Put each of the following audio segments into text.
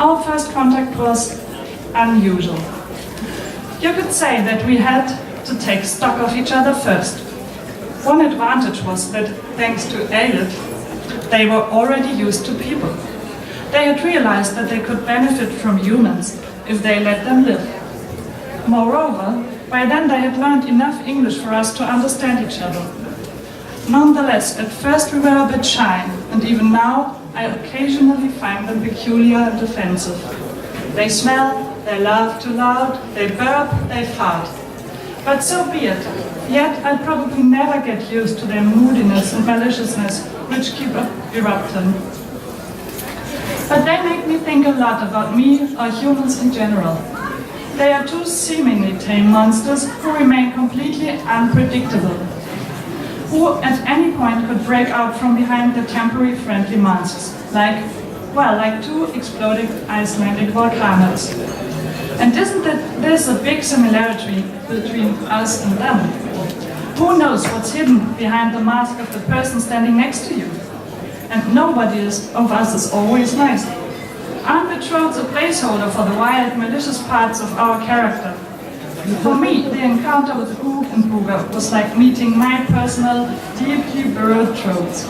Our first contact was unusual. You could say that we had to take stock of each other first. One advantage was that, thanks to Elliot, they were already used to people. They had realized that they could benefit from humans if they let them live. Moreover, by then they had learned enough English for us to understand each other. Nonetheless, at first we were a bit shy, and even now I occasionally find them peculiar and offensive. They smell, they laugh too loud, they burp, they fart. But so be it. Yet I'll probably never get used to their moodiness and maliciousness, which keep erupting. But they make me think a lot about me or humans in general. They are two seemingly tame monsters who remain completely unpredictable, who at any point could break out from behind their temporary friendly masks, like two exploding Icelandic volcanoes. And isn't this a big similarity between us and them? Who knows what's hidden behind the mask of the person standing next to you? And nobody of us is always nice. Aren't the trolls a placeholder for the wild, malicious parts of our character? For me, the encounter with Oog and Booga was like meeting my personal, deeply burrowed trolls.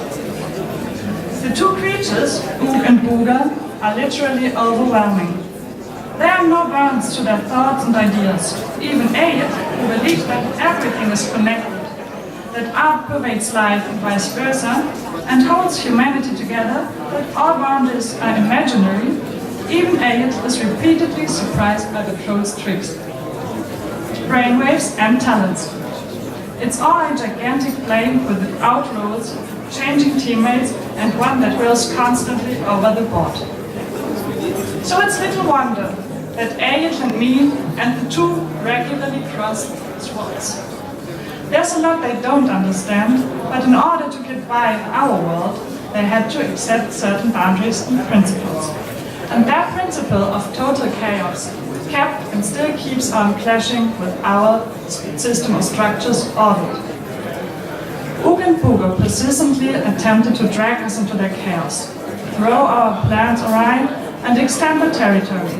The two creatures, Oog and Booga, are literally overwhelming. There are no bounds to their thoughts and ideas. Even Elliot, who believes that everything is connected, that art pervades life and vice versa, and holds humanity together, that all boundaries are imaginary, even Elliot is repeatedly surprised by the troll's tricks, brainwaves and talents. It's all a gigantic play without rules, changing teammates, and one that whirls constantly over the board. So it's little wonder that Elliot and me and the two regularly cross swords. There's a lot they don't understand, but in order to get by in our world, they had to accept certain boundaries and principles. And that principle of total chaos kept and still keeps on clashing with our system of structures ordered. Oog and Booga persistently attempted to drag us into their chaos, throw our plans awry, and extend the territory.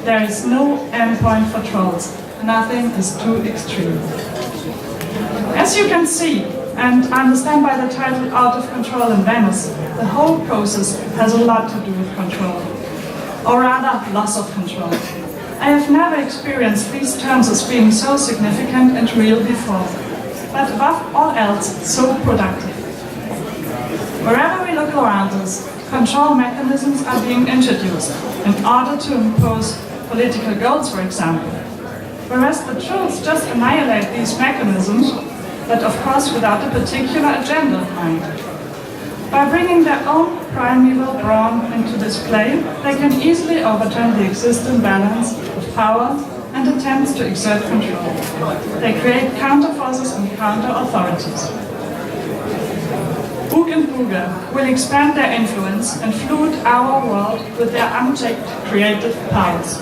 There is no endpoint for trolls. Nothing is too extreme. As you can see and understand by the title Out of Control in Venice, the whole process has a lot to do with control, or rather loss of control. I have never experienced these terms as being so significant and real before, but above all else, so productive. Wherever we look around us, control mechanisms are being introduced in order to impose political goals, for example. Whereas the trolls just annihilate these mechanisms, but of course without a particular agenda in mind. By bringing their own primeval brawn into display, they can easily overturn the existing balance of power and attempts to exert control. They create counter-forces and counter-authorities. Oog and Booga will expand their influence and flood our world with their unchecked creative powers.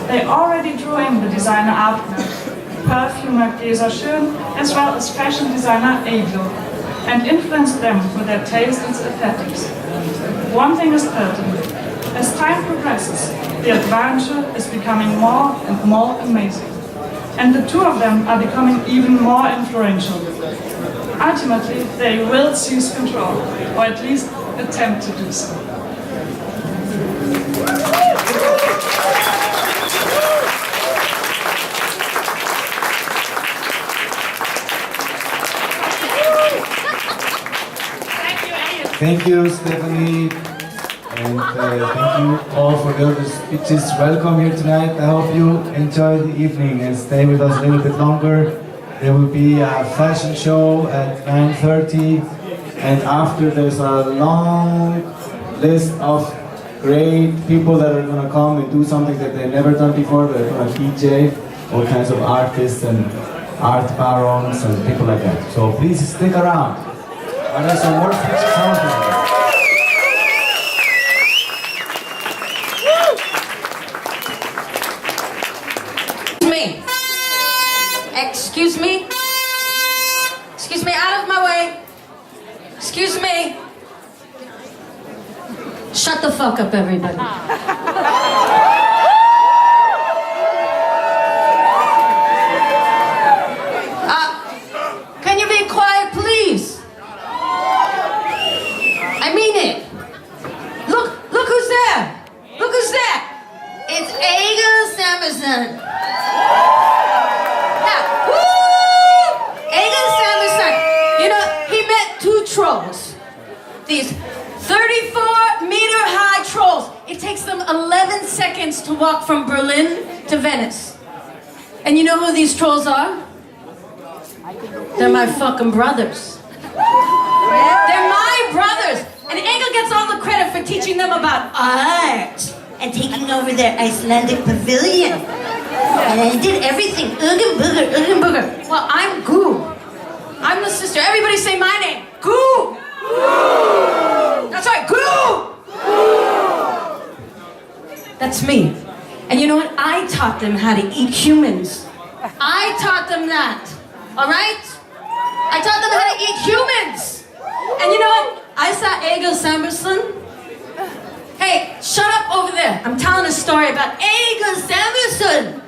They already drew in the designer Abner, perfumer Gesa Schön, as well as fashion designer Eglo, and influenced them with their taste and aesthetics. One thing is certain: as time progresses, the adventure is becoming more and more amazing, and the two of them are becoming even more influential. Ultimately, they will seize control, or at least attempt to do so. Thank you, Stephanie, and thank you all for the other speeches. Welcome here tonight. I hope you enjoy the evening and stay with us a little bit longer. There will be a fashion show at 9:30, and after there's a long list of great people that are going to come and do something that they've never done before. They're going to DJ, all kinds of artists and art barons and people like that. So please stick around. And there's some more speeches out there. Excuse me? Excuse me, out of my way. Excuse me. Shut the fuck up, everybody. Samuelsson. Yeah, woo! Egil Samuelsson. You know, he met two trolls. These 34-meter high trolls. It takes them 11 seconds to walk from Berlin to Venice. And you know who these trolls are? They're my fucking brothers. They're my brothers. And Egil gets all the credit for teaching them about art and taking over their Icelandic pavilion. And I did everything. Uggen booger. Well, I'm Goo. I'm the sister. Everybody say my name. Goo. That's right, Goo. That's me. And you know what? I taught them how to eat humans. I taught them that. All right? I taught them how to eat humans. And you know what? I saw Egil Samuelsson. Hey, shut up over there. I'm telling a story about Egil Samuelsson.